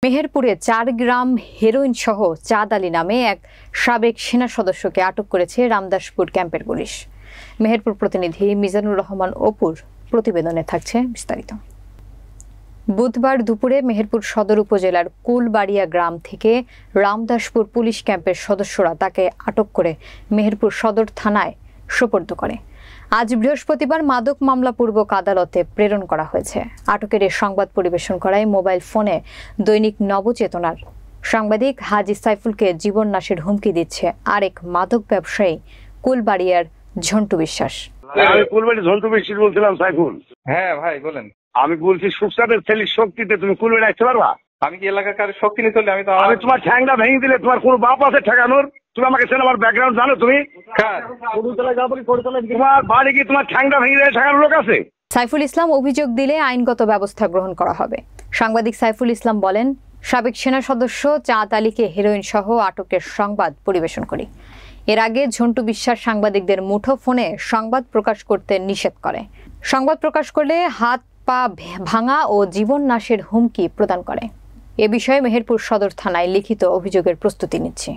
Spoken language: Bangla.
মেহেরপুরে 4 গ্রাম হেরোইন সহ চাঁদ আলী নামে এক সাবেক সেনা সদস্যকে আটক করেছে রামদাসপুর ক্যাম্পের পুলিশ। মেহেরপুর প্রতিনিধি মিজানুর রহমান অপুর প্রতিবেদনে থাকছে বিস্তারিত। বুধবার দুপুরে মেহেরপুর সদর উপজেলার কুলবাড়িয়া গ্রাম থেকে রামদাসপুর পুলিশ ক্যাম্পের সদস্যরা তাকে আটক করে মেহেরপুর সদর থানায় সোপর্দ করে। আজ বৃহস্পতিবার মাদক মামলা পূর্বক আদালতে প্রেরণ করা হয়েছে। আটকের এই সংবাদ পরিবেশন করায় মোবাইল ফোনে দৈনিক নবচেতনার সাংবাদিক হাজি সাইফুলকে জীবন নাশের হুমকি দিচ্ছে আরেক মাদক ব্যবসায়ী কুলবাড়িয়ার ঝন্টু বিশ্বাস। আমি কুলবাড়ি ঝন্টু বিশ্বাস বলছিলাম। সাইফুল, হ্যাঁ ভাই বলেন। আমি বলছি সুখসাদের ছেলের শক্তিতে তুমি কুলবাড়ি আসতে পারবা? আমি কি এলাকার কারোর শক্তি নিয়ে চলি? আমি তোমার ঠ্যাংটা ভেঙে দিলে তোমার কোনো বাপ আছে ঠেকানোর? তুমি আমাকে চেনো, আমার ব্যাকগ্রাউন্ড জানো তুমি? তোমার বাড়ি কি তোমার ঠ্যাংটা ভেঙে দিলে ঠেকানোর লোক আছে? সাইফুল ইসলাম অভিযোগ দিলে আইনগত ব্যবস্থা গ্রহণ করা হবে। সাংবাদিক সাইফুল ইসলাম বলেন, সাবেক সেনা সদস্য চাঁদ আলীকে হেরোইন সহ আটকের সংবাদ পরিবেশন করি। এর আগে ঝন্টু বিশ্বাস সাংবাদিকদের মুঠোফোনে সংবাদ প্রকাশ করতে নিষেধ করে। সংবাদ প্রকাশ করলে হাত পা ভাঙা ও জীবন নাশের হুমকি প্রদান করে। এ বিষয়ে মেহেরপুর সদর থানায় লিখিত অভিযোগের প্রস্তুতি নিচ্ছে।